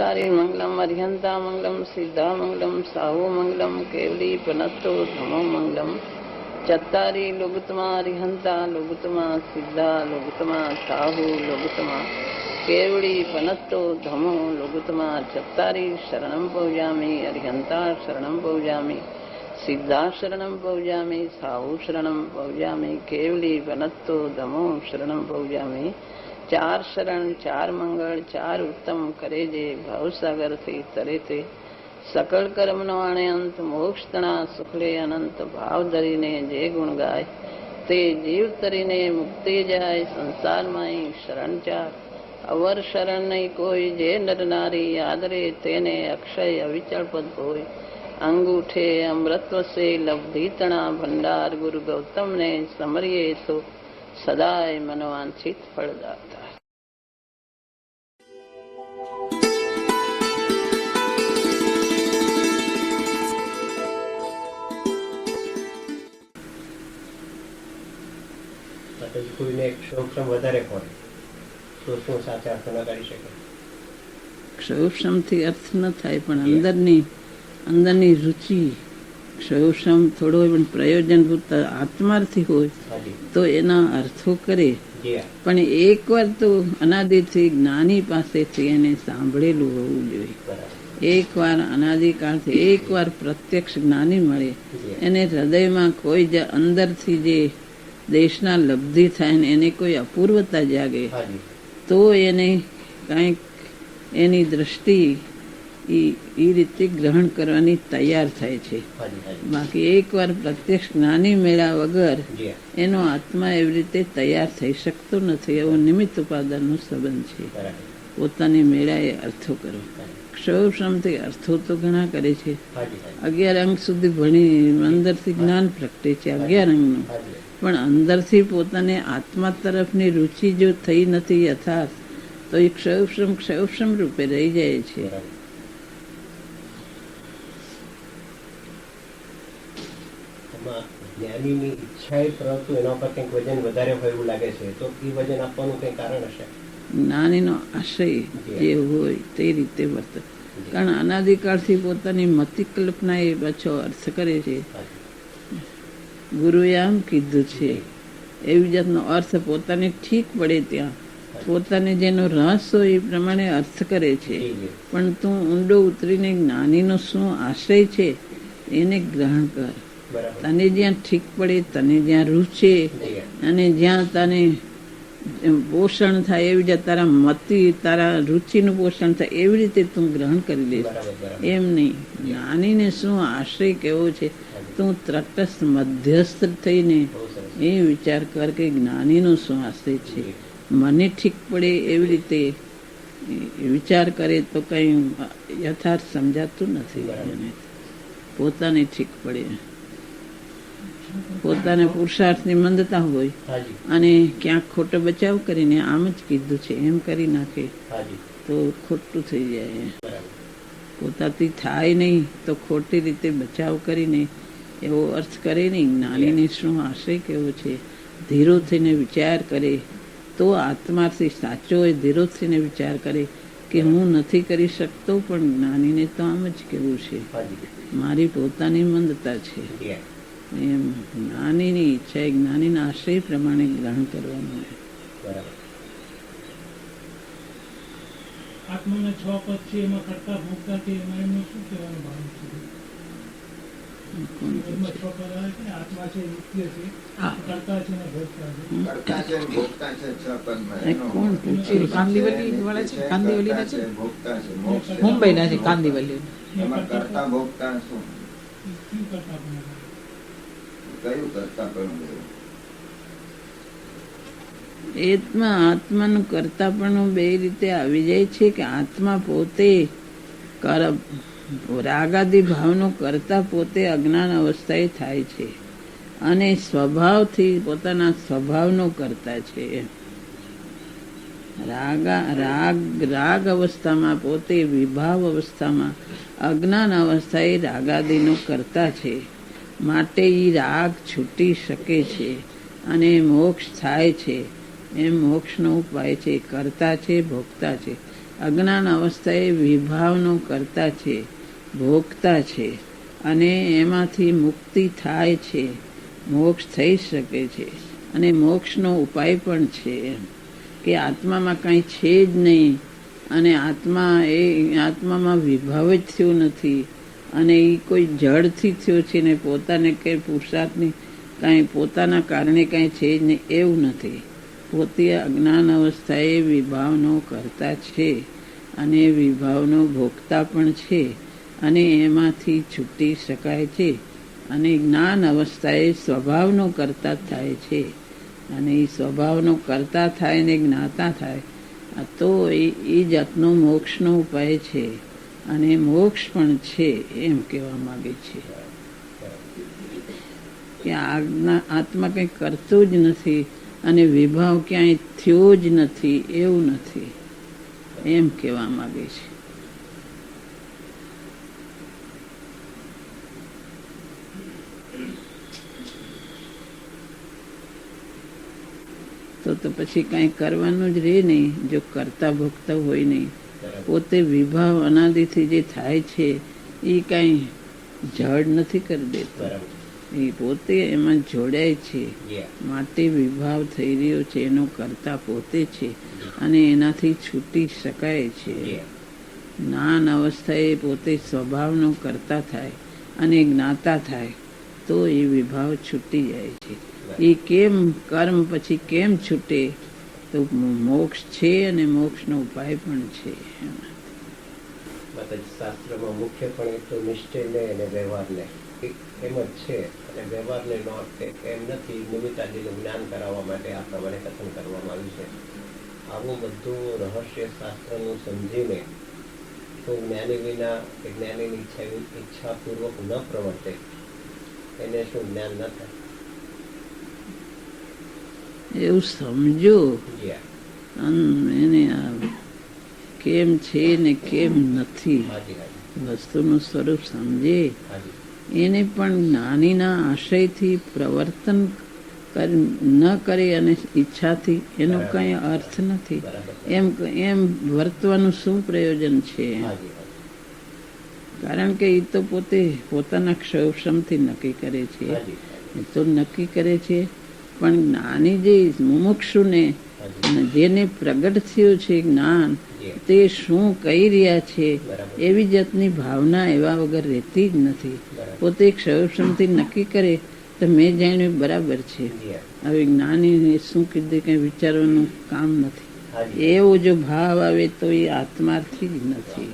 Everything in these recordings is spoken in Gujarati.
चत्तारि मंगलम अर्हंता मंगलम सिद्धा मंगलम साहु मंगलम केवली पनत्तो धमो मंगलम चत्तारि लोगुतमा अर्हंता लोगुतमा सिद्धा लोगुतमा साहु लोगुतमा केवली पनत्तो धमो लोगुतमा चत्तारि शरणं पौजामि अर्हंता शरणं पौजामि सिद्धा शरणं पौजामि साहु शरणं पौजामि केवली पनत्तो धमो शरणं पौजामि चार शरण चार मंगल चार उत्तम करे जे भवसागर थी तरे ते सकल कर्म नो आणे अंत मोक्ष तना सुखले अनंत भाव धरीने जे गुण गाय ते जीव तरीने मुक्ति जाय संसार माई शरण चार अवर शरण नहीं कोई जे नर नारी आदरे तेने अक्षय अविचल पद होय अंगूठे अमृतव से लब्धि तना भंडार गुरु गौतम ने समरिये तो सदाय मनोवांछित फलदाता। કોઈને ક્ષૌક્ષમ વધારે હોય તો શું સાચા અર્થ ન કરી શકે? ક્ષૌક્ષમથી અર્થ ન થાય, પણ અંદરની રુચિ ક્ષૌક્ષમ થોડો હોય પણ પ્રયોજનભૂત આત્માર્થી હોય તો એના અર્થો કરે. પણ એકવાર તો અનાદિથી જ્ઞાની પાસેથી એને સાંભળેલું હોવું જોઈએ. એકવાર અનાદિકાળથી એકવાર પ્રત્યક્ષ જ્ઞાની મળે, એને હૃદયમાં કોઈ અંદરથી જે દેશના લબ્ધિ થાય ને એને કોઈ અપૂર્વતા જાગે તો એને કંઈક એની દ્રષ્ટિ એ રીતે ગ્રહણ કરવાની તૈયાર થાય છે. બાકી એકવાર પ્રત્યક્ષ જ્ઞાની મેળ્યા વગર એનો આત્મા એવી રીતે તૈયાર થઈ શકતો નથી. એવો નિમિત્ત ઉપાદાનનો સંબંધ છે. પોતાની મેળાએ અર્થો કરો. ક્ષૌક્ષમથી અર્થો તો ઘણા કરે છે. 11 અંગ સુધી ભણી અંદરથી જ્ઞાન પ્રગટે છે 11 અંગનું, પણ અંદરથી પોતાને આત્મા તરફની રુચિ જો થઈ નથી યથાર્થ તો એ ક્ષૌક્ષમ રૂપે રહી જાય છે. જ્ઞાનીની ઈચ્છાએ પરંતુ એના પર કંઈક વજન વધારે હોય એવું લાગે છે, તો એ વજન આપવાનું કંઈ કારણ હશે? જ્ઞાનીનો આશય જે હોય તે રીતે વર્તે. કારણ અનાદિકાળથી પોતાની મતિ કલ્પના એ પાછો અર્થ કરે છે. ગુરુએ આમ કીધું છે એવી જાતનો અર્થ પોતાને ઠીક પડે ત્યાં પોતાને જેનો રસ હોય એ પ્રમાણે અર્થ કરે છે. પણ તું ઊંડો ઉતરીને જ્ઞાનીનો શું આશય છે એને ગ્રહણ કર. તને જ્યાં ઠીક પડે, તને જ્યાં રૂચે અને જ્યાં તને પોષણ થાય એવી રીતે તારા મતિ તારા રુચિનું પોષણ થાય એવી રીતે તું ગ્રહણ કરી લે. એમ નહીં, જ્ઞાનીને શું આશય કેવો છે તું તટસ્થ મધ્યસ્થ થઈને એ વિચાર કર કે જ્ઞાનીનો શું આશય છે. મને ઠીક પડે એવી રીતે વિચાર કરે તો કઈ યથાર્થ સમજાતું નથી. પોતાને ઠીક પડે, પોતાને પુરુષાર્થની મંદતા હોય અને ક્યાંક ખોટો બચાવ કરીને આમ જ કીધું છે એમ કરી નાખે તો ખોટું થઈ જાય. પોતાથી થાય નહીં તો ખોટી રીતે બચાવ કરીને એવો અર્થ કરે નહીં. જ્ઞાનીને શું આશય કેવો છે ધીરો થઈને વિચાર કરે તો આત્માથી સાચો હોય ધીરો થઈને વિચાર કરે કે હું નથી કરી શકતો, પણ જ્ઞાનીને તો આમ જ કેવું છે મારી પોતાની મંદતા છે. એમ જ્ઞાનીની ઈચ્છા એ જ્ઞાનીના આશય પ્રમાણે ગ્રહણ કરવાનું. આત્માના 6 પદ છે એમાં કરતા ભોગતા છે એમાં એમનું શું કહેવાનું ભાવ છે? એમાં 6 પદ આવે છે ને, આત્મા છે, નિત્ય છે, કરતા છે ને ભોગતા છે. કરતા છે ભોગતા છે 6 પદમાં. કોણ પૂછે? કાંદીવલી વાળા છે, કાંદીવલીના છે, ભોગતા છે, મોક્ષ છે. મુંબઈના છે કાંદીવલી. એમાં કરતા ભોગતા શું શું કરતા પણ કયું કરતા પણ આત્માનું કરતાપણું બે રીતે આવી જાય છે કે આત્મા પોતે રાગાદી ભાવનો કરતા પોતે અજ્ઞાન અવસ્થાએ થાય છે અને સ્વભાવથી પોતાના સ્વભાવનો કરતા છે. રાગ અવસ્થામાં પોતે વિભાવ અવસ્થામાં અજ્ઞાન અવસ્થાએ રાગાદીનો કરતા છે. માટે એ રાગ છૂટી શકે છે અને મોક્ષ થાય છે. એમ મોક્ષનો ઉપાય છે. કરતા છે, ભોગતા છે. અજ્ઞાન અવસ્થા એ વિભાવનો કરતા છે, ભોગતા છે, અને એમાંથી મુક્તિ થાય છે, મોક્ષ થઈ શકે છે, અને મોક્ષનો ઉપાય પણ છે. એમ કે આત્મામાં કાંઈ છે જ નહીં, અને આત્મામાં વિભાવ જ થયો નથી, અને એ કોઈ જળથી થયો છે ને પોતાને કંઈ પુરુષાર્થની કાંઈ પોતાના કારણે કાંઈ છે જ નહીં, એવું નથી. પોતે અજ્ઞાન અવસ્થાએ વિભાવનો કરતા છે, અને વિભાવનો ભોગતા પણ છે, અને એમાંથી છૂટી શકાય છે. અને જ્ઞાન અવસ્થાએ સ્વભાવનો કરતા થાય છે, અને એ સ્વભાવનો કરતા થાય ને જ્ઞાતા થાય, તો એ જાતનો મોક્ષનો ઉપાય છે, અને મોક્ષ પણ છે, એમ કહેવા માંગે છે કે આત્મા કંઈ કરતું જ નથી, અને વિભાવ ક્યાંય થયો જ નથી, એવું નથી, એમ કહેવા માંગે છે. તો પછી કાંઈ કરવાનું જ રહે નહીં, જો કરતા ભોગતા હોય નહીં. પોતે વિભાવ અનાદિથી જે થાય છે એ કાંઈ જડ નથી કરી દેતો, એ પોતે એમાં જોડાય છે, માટે વિભાવ થઈ રહ્યો છે એનો કરતા પોતે છે, અને એનાથી છૂટી શકાય છે. જ્ઞાન અવસ્થાએ પોતે સ્વભાવનો કરતા થાય અને જ્ઞાતા થાય, તો એ વિભાવ છૂટી જાય છે. એ કેમ કર્મ પછી કેમ છૂટે, તો મોક્ષ છે, અને મોક્ષનો ઉપાય પણ છે. શાસ્ત્રમાં મુખ્ય પણ એક તો નિશ્ચયને અને વ્યવહારને એમ જ છે, અને વ્યવહારને નો એમ નથી. નિમિત્તાદિનું જ્ઞાન કરાવવા માટે આ પ્રમાણે કથન કરવામાં આવ્યું છે. આવું બધું રહસ્ય શાસ્ત્રનું સમજીને તો જ્ઞાની વિના જ્ઞાનીની ઈચ્છાપૂર્વક ન પ્રવર્તે, એને શું જ્ઞાન ન થાય? એવું સમજો, એને કેમ છે ને કેમ નથી, વસ્તુનું સ્વરૂપ સમજે, એને પણ જ્ઞાનીના આશયથી પ્રવર્તન ન કરે અને ઈચ્છાથી, એનો કઈ અર્થ નથી. એમ વર્તવાનું શું પ્રયોજન છે? કારણ કે એ તો પોતે પોતાના ક્ષમથી નક્કી કરે છે, એ તો નક્કી કરે છે. પણ જ્ઞાની જે મુમુક્ષુને જેને પ્રગટ થયું છે જ્ઞાન, તે શું કહી રહ્યા છે એવી જાતની ભાવના એવા વગર રહેતી જ નથી. પોતે ક્ષમથી નક્કી કરે તો મેં જાણ્યું બરાબર છે, હવે જ્ઞાની શું કીધું કઈ વિચારવાનું કામ નથી. એવો જો ભાવ આવે તો એ આત્માર્થી જ નથી.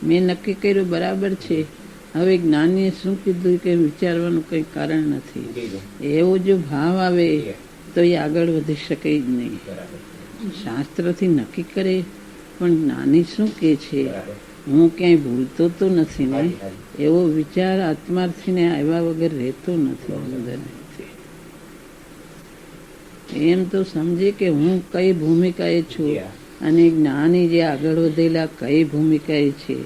મેં નક્કી કર્યું બરાબર છે, હવે જ્ઞાનીએ શું કીધું કે વિચારવાનું કઈ કારણ નથી, એવો જો ભાવ આવે તો એ આગળ વધી શકે જ નહીં. શાસ્ત્રથી નક્કી કરે પણ જ્ઞાની શું કે છે, હું ક્યાંય ભૂલતો તો નથી ને, એવો વિચાર આત્માર્થી ને આવ્યા વગર રહેતો નથી. એમ તો સમજે કે હું કઈ ભૂમિકાએ છું, અને જ્ઞાની જે આગળ વધેલા કઈ ભૂમિકાએ છે,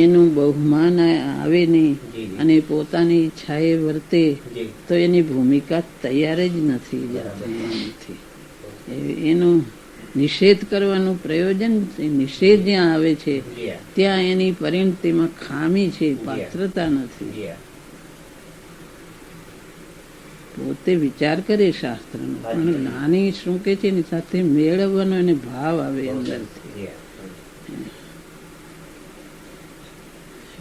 એનું બહુમાન આવે નહીં, અને પોતાની ઈચ્છાએ વર્તે તો એની ભૂમિકા તૈયાર જ નથી. એનું નિષેધ કરવાનું પ્રયોજન, નિષેધ જ્યાં આવે છે ત્યાં એની પરિણતિમાં ખામી છે, પાત્રતા નથી. પોતે વિચાર કરે શાસ્ત્રનો, પણ જ્ઞાની શું કે છે એની સાથે મેળવવાનો એને ભાવ આવે અંદરથી.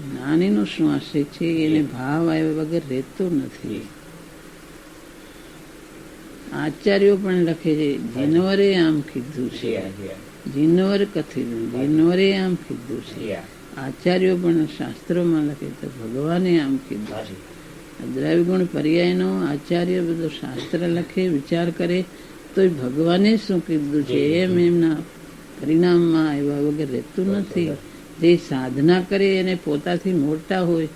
જ્ઞાનીનો શું આશય છે, એને ભાવ આવ્યા વગર રહેતો નથી. આચાર્યો પણ લખે છે, જીનવરે આમ કીધું છે, જીનવર કથેલું, જીનવરે આમ કીધું છે. આચાર્યો પણ શાસ્ત્રોમાં લખે તો ભગવાને આમ કીધું છે. દ્રવ્યગુણ પર્યાયનો આચાર્ય બધો શાસ્ત્ર લખે, વિચાર કરે તો ભગવાને શું કીધું છે એમ એમના પરિણામમાં આવ્યા વગર રહેતું નથી. જે સાધના કરે એને પોતાથી મોટા હોય,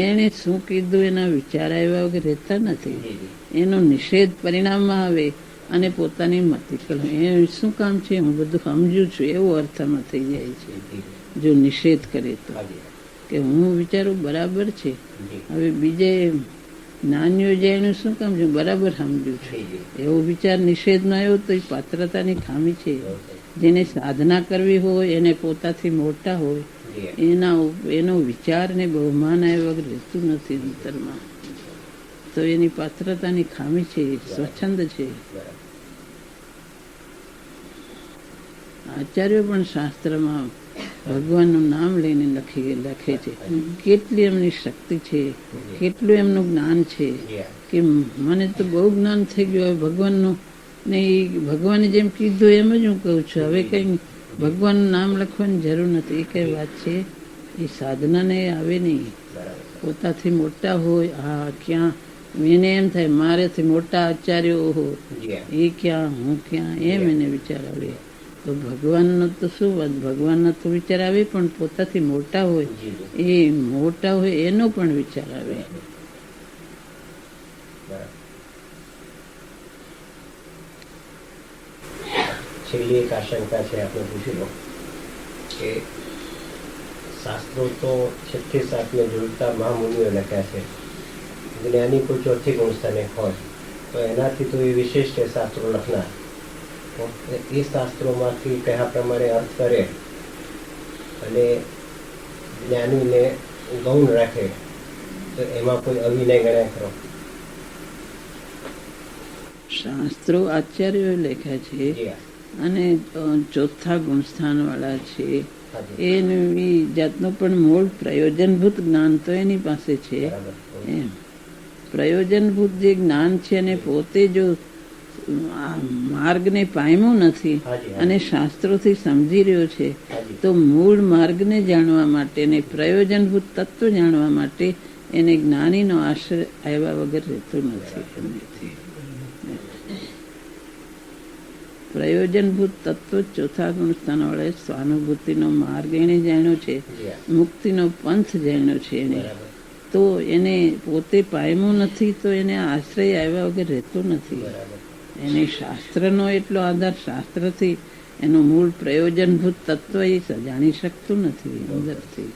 એને શું કીધું એના વિચાર આવ્યા વગર રહેતા નથી. એનો નિષેધ પરિણામમાં આવે અને પોતાની મતિકલ એ શું કામ છે, હું બધું સમજુ છું એવો અર્થમાં થઈ જાય છે જો નિષેધ કરે તો, કે હું વિચારું બરાબર છે, હવે બીજે જ્ઞાનીઓ જાણ્યું શું કામ છે, બરાબર સમજ્યું છે એવો વિચાર નિષેધમાં આવ્યો તો એ પાત્રતાની ખામી છે. જેને સાધના કરવી હોય, એને પોતાથી મોટા હોય, જી એનો વિચાર ને બહુમાન આવ્યા વગર રહેતું નથી અંતરમાં. તો એની પાત્રતાની ખામી છે, સ્વચ્છંદ છે. બરાબર. આચાર્યો પણ શાસ્ત્રમાં ભગવાનનું નામ લઈને લખે છે. કેટલી એમની શક્તિ છે, કેટલું એમનું જ્ઞાન છે જી કે મને તો બહુ જ્ઞાન થઈ ગયું હવે ભગવાનનું. ને એ ભગવાને જેમ કીધું એમ જ હું કહું છું. હવે કઈ ભગવાનનું નામ લખવાની જરૂર નથી. એ કઈ વાત છે, એ સાધનાને આવે નહીં. બરાબર. પોતાથી મોટા હોય, હા ક્યાં એને એમ થાય મારેથી મોટા આચાર્યો હોય, જી એ ક્યાં હું ક્યાં, એમ એને વિચાર આવે. તો ભગવાનનો તો શું વાત, ભગવાનનો તો વિચાર આવે, પણ પોતાથી મોટા હોય, જી એ મોટા હોય એનો પણ વિચાર આવે. બરાબર. છેલ્લી એક આશંકા છે, આપણે પૂછી લો કે શાસ્ત્રો તો 6 થી 7 ને જોડતા મહામુનિઓ લખ્યા છે. જ્ઞાની કોઈ ચોથી ગુણસ્થાને હોય તો એનાથી તો એ વિશેષ છે શાસ્ત્રો લખનાર. તો એ શાસ્ત્રોમાંથી કયા પ્રમાણે અર્થ કરે અને જ્ઞાનીને ગૌણ રાખે તો એમાં કોઈ અવિનય ગણાય ખરો? શાસ્ત્રો આચાર્યો લખ્યા છે જી હા. અને ચોથા ગુણસ્થાન વાળા છે. હાજી. એની જાતનું પણ મૂળ પ્રયોજનભૂત જ્ઞાન તો એની પાસે છે. બરાબર. એમ પ્રયોજનભૂત જે જ્ઞાન છે અને પોતે જો આ માર્ગને પામ્યું નથી હાજી, હાજી. અને શાસ્ત્રોથી સમજી રહ્યો છે, હાજી. તો મૂળ માર્ગને જાણવા માટે ને પ્રયોજનભૂત તત્વ જાણવા માટે એને જ્ઞાનીનો આશ્રય આવ્યા વગર રહેતો નથી. એમનેથી પ્રયોજનભૂત તત્વ ચોથા ગુણસ્થાન વાળા સ્વાનુભૂતિનો માર્ગ એને જાણ્યો છે, જી હા. મુક્તિનો પંથ જાણ્યો છે એને. બરાબર. તો એને પોતે પામ્યું નથી, તો એને આશ્રય આવ્યા વગર રહેતો નથી. બરાબર. એને શાસ્ત્રનો એટલો આધાર, શાસ્ત્રથી એનું મૂળ પ્રયોજનભૂત તત્વ એ જાણી શકતું નથી અંદરથી.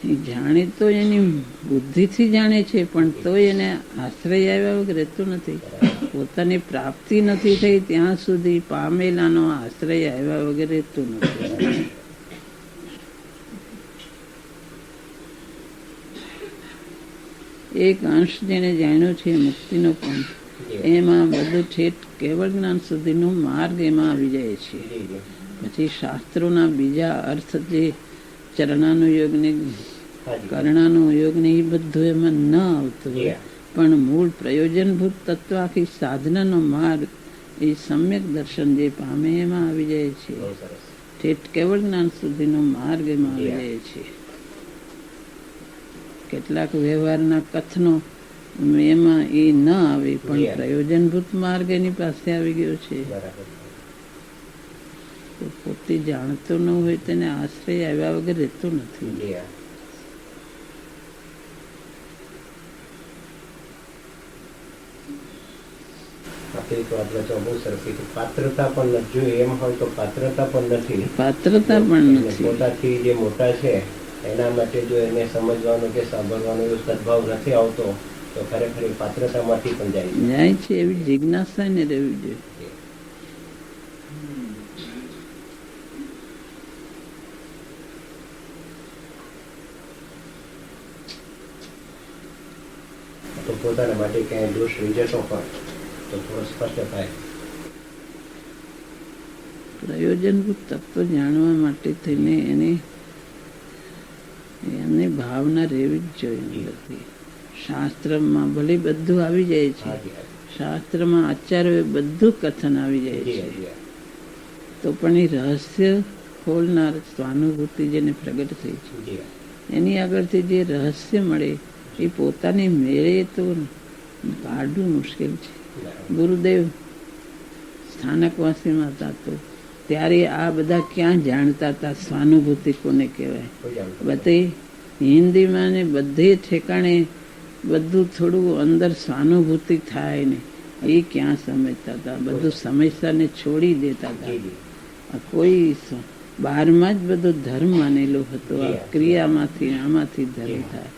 એ જાણે તો એની બુદ્ધિથી જાણે છે, પણ તો એને આશ્રય આવ્યા વગર રહેતો નથી. પોતાની પ્રાપ્તિ નથી થઈ ત્યાં સુધી પામેલાનો આશ્રય આવ્યા વગર રહેતો નથી. એક અંશ જેને જાણ્યો છે મુક્તિનો પંથ, એમાં બધું ઠેઠ કેવળ જ્ઞાન સુધીનો માર્ગ એમાં આવી જાય છે. જી જી. પછી શાસ્ત્રોના બીજા અર્થ જે ચરણાનુયોગ ને હાજી. કર્ણાનુયોગ ને એ બધું એમાં ન આવતું હોય, પણ મૂળ પ્રયોજનભૂત તત્વ આખી સાધનાનો માર્ગ એ સમ્યક દર્શન જે પામે એમાં આવી જાય છે. બહુ સરસ. ઠેઠ કેવળ જ્ઞાન સુધીનો માર્ગ એમાં આવી જાય છે. કેટલાક વ્યવહારના કથનો એમાં એ ન આવે, પણ પ્રયોજનભૂત માર્ગ એની પાસે આવી ગયો છે. બરાબર. તો પોતે જાણતો ન હોય તેને આશ્રય આવ્યા વગર રહેતો નથી. જી હા. આપણી તો આપણે તો બહુ સરસ કીધું. પાત્રતા પણ નથી. જો એમ હોય તો પાત્રતા પણ નથી. પાત્રતા પણ અને નથી. પોતાથી જે મોટા છે એના માટે જો એને સમજવાનો કે સાંભળવાનો એવો સદભાવ નથી આવતો તો ખરેખર એ પાત્રતામાંથી પણ જાય છે. જાય છે એવી જિજ્ઞાસા ને રહેવી જોઈએ. તો પોતાના માટે ક્યાંય દોષ વિજેતો હોય તો થોડો સ્પષ્ટ થાય. પ્રયોજનભૂત તત્વ જાણવા માટે થઈને એની ભાવના રહેવી જ જોઈએ અંદરથી. શાસ્ત્રમાં ભલે બધું આવી જાય છે, હાજી હાજી. શાસ્ત્રમાં આચાર્યોએ બધું કથન આવી જાય જી છે, હા, જી હા. તો પણ એ રહસ્ય ખોલનાર સ્વાનુભૂતિ જેને પ્રગટ થઈ છે, જી હા. એની આગળથી જે રહસ્ય મળે એ પોતાની મેળે તો કાઢવું મુશ્કેલ છે. બરાબર. ગુરુદેવ સ્થાનકવાસીમાં હતા તો ત્યારે આ બધા ક્યાં જાણતા હતા સ્વાનુભૂતિ કોને કહેવાય. કોઈ જાણતું બધે હિન્દીમાં ને બધે ઠેકાણે બધું થોડું અંદર સ્વાનુભૂતિ થાય ને એ ક્યાં સમજતા હતા. બધું સમસ્યાને છોડી દેતા નથી. જી હતા. જી. કોઈ બહારમાં જ બધો ધર્મ માનેલો હતો. આ ક્રિયામાંથી આમાંથી ધર્મ થાય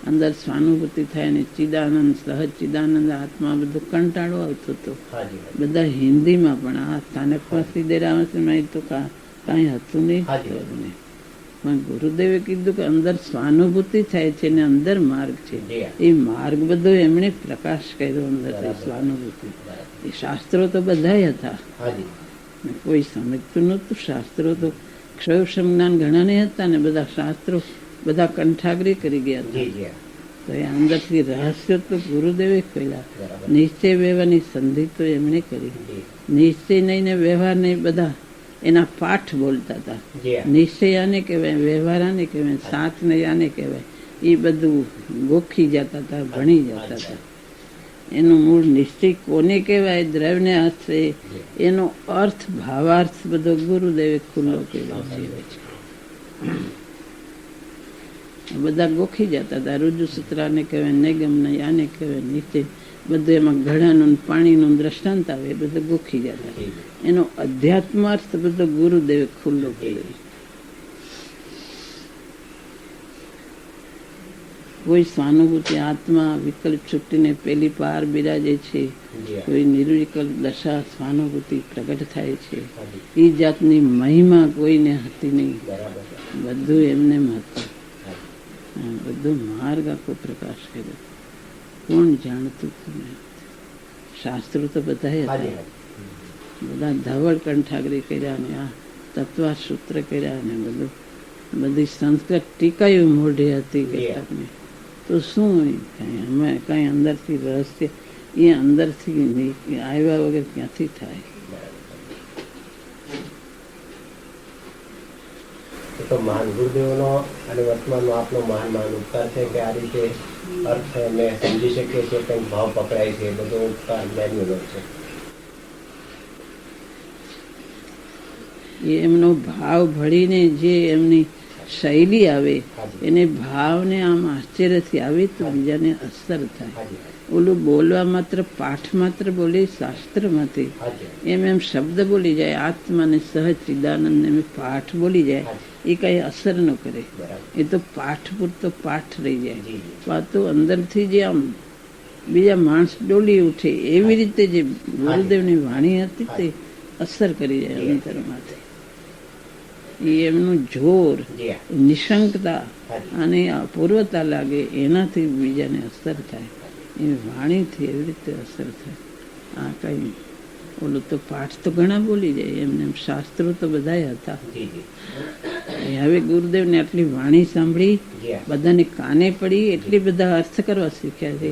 અંદર સ્વાનુભૂતિ થાય ને ચિદાનંદ સહજ ચિદાનંદ આત્મા બધું કંટાળો આવતો હતો. હાજી બધા હિન્દીમાં પણ આ સ્થાનકમાં સિદ્ધરામમાં તો કાંઈ હતું નહીં. પણ ગુરુદેવે કીધું કે અંદર સ્વાનુભૂતિ થાય છે ને અંદર માર્ગ છે. એ માર્ગ બધો એમણે પ્રકાશ કર્યો અંદર સ્વાનુભૂતિ. એ શાસ્ત્રો તો બધા હતા, કોઈ સમજતું નહોતું. શાસ્ત્રો તો ક્ષય જ્ઞાન ઘણા નહીં હતા ને બધા શાસ્ત્રો બધા કંઠાગ્રી કરી ગયા હતા. તો એ અંદરથી રહસ્ય તો ગુરુદેવે ખોલ્યા. નિશ્ચય વ્યવહારની સંધિ તો એમણે કરી. નિશ્ચય નહીં ને વ્યવહાર નહીં બધા એના પાઠ બોલતા હતા. નિશ્ચય આને કહેવાય, વ્યવહાર આને કહેવાય, સાથ ને આને કહેવાય. એ બધું ગોખી જતા હતા, ભણી જતા હતા. એનું મૂળ નિશ્ચય કોને કહેવાય, દ્રવ્યને હશે એનો અર્થ ભાવાર્થ બધો ગુરુદેવે ખુલ્લો કર્યો છે. બધા ગોખી જતા હતા. રુજુસૂત્રાને કહેવાય, નિગમને આને કહેવાય, નિશ્ચય બધું એમાં ઘડાનું પાણીનું દ્રષ્ટાંત આવે એ બધું ગોખી જતા. એનો અધ્યાત્માર્થ બધો ગુરુદેવે ખુલ્લો કર્યો. કોઈ સ્વાનુભૂતિ આત્મા વિકલ્પ છૂટીને પેલી પાર બિરાજે છે, કોઈ નિર્વિકલ્પ દશા સ્વાનુભૂતિ પ્રગટ થાય છે. એ જાતની મહિમા કોઈને હતી નહીં, બધું એમને હતું. બધો માર્ગ આખો પ્રકાશ કર્યો. કોણ જાણતું? શાસ્ત્રો તો બધા હતા, બધા ધવળ કંઠાગ્રી કર્યા ને આ તત્વા સૂત્ર કર્યા ને બધું. બધી સંસ્કૃત ટીકાઓ મોઢી હતી કેટલાકને. તો શું અમે કઈ અંદરથી રહસ્ય એ અંદરથી આવ્યા વગર ક્યાંથી થાય? તો મહાન ગુરુદેવનો અને વર્તમાનનો આપનો મહાન ઉપકાર છે કે આ રીતે અર્થ એને સમજી શકીએ છીએ, કંઈક ભાવ પકડાય છે, બધો ઉપકાર જ્ઞાનીઓનો છે. એમનો ભાવ ભળીને જે એમની શૈલી આવે એને ભાવને આમ આશ્ચર્યથી આવે તો બીજાને અસર થાય. ઓલું બોલવા માત્ર પાઠ માત્ર બોલે શાસ્ત્રમાંથી એમ શબ્દ બોલી જાય, આત્માને સહજ ચિદાનંદ એમ પાઠ બોલી જાય, એ કઈ અસર ન કરે. એ તો પાઠ પૂરતો પાઠ રહી જાય. વાતો અંદરથી જે આમ બીજા માણસ ડોલી ઉઠે એવી રીતે જે ગુરુદેવની વાણી હતી તે અસર કરી જાય અંતરમાંથી. એ એમનું જોર, નિશંકતા અને અપૂર્વતા લાગે, એનાથી બીજાને અસર થાય. એ વાણીથી એવી રીતે અસર થાય. આ કઈ ઓલું તો પાઠ તો ઘણા બોલી જાય, એમને શાસ્ત્રો તો બધા હતા. હવે ગુરુદેવને આટલી વાણી સાંભળી, બધાને કાને પડી, એટલી બધા અર્થ કરવા શીખ્યા છે.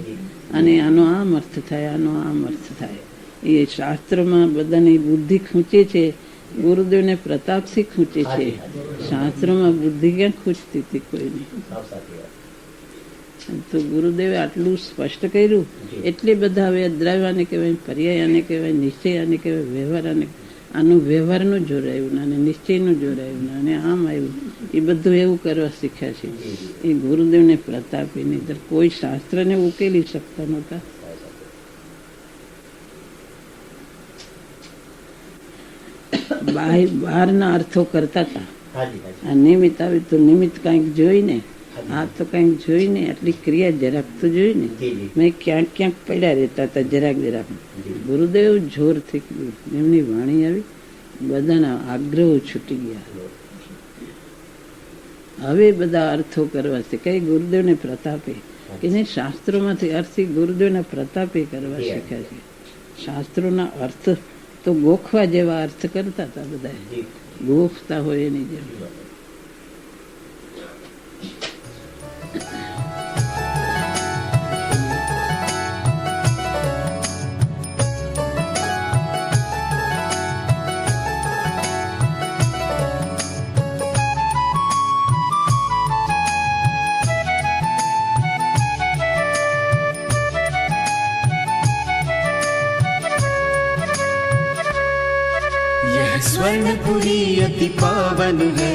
અને આનો આમ અર્થ થાય, આનો આમ અર્થ થાય. એ શાસ્ત્રોમાં બધાની બુદ્ધિ ખૂંચે છે, ગુરુદેવને પ્રતાપથી ખૂંચે છે. શાસ્ત્રોમાં બુદ્ધિ ક્યાં ખૂંચતી હતી કોઈને? તો ગુરુદેવે આટલું સ્પષ્ટ કર્યું એટલે બધા હવે દ્રવ્યાને કહેવાય, પર્યાયાને કહેવાય, નિશ્ચયાને કહેવાય, વ્યવહારાને. આનું વ્યવહારનું જોડાયું અને નિશ્ચયનું જોડાયું અને આમ આવ્યું. એ બધું એવું કરવા શીખ્યા છે. એ ગુરુદેવને પ્રતાપે, નહીં કોઈ શાસ્ત્રને ઉકેલી શકતા નહોતા. બહારના અર્થો કરતા હતા. આ નિમિત્ત આવ્યું તો નિમિત્ત કંઈક જોઈને, આ તો કંઈક જોઈને, આટલી ક્રિયા જરાક તો જોઈને. મેં ક્યાંક ક્યાંક પડ્યા રહેતા હતા, જરાક જરાક. ગુરુદેવ જોરથી એમની વાણી આવી, બધાના આગ્રહો છૂટી ગયા. હવે બધા અર્થો કરવા છે. કઈ ગુરુદેવને પ્રતાપે કે નહીં, શાસ્ત્રોમાંથી અર્થ ગુરુદેવના પ્રતાપે કરવા શીખ્યા છે. શાસ્ત્રોના અર્થ તો ગોખવા જેવા અર્થ કરતા હતા બધા, ગોખતા હોય એની જેમ. स्वर्णपुरी अति पावन है,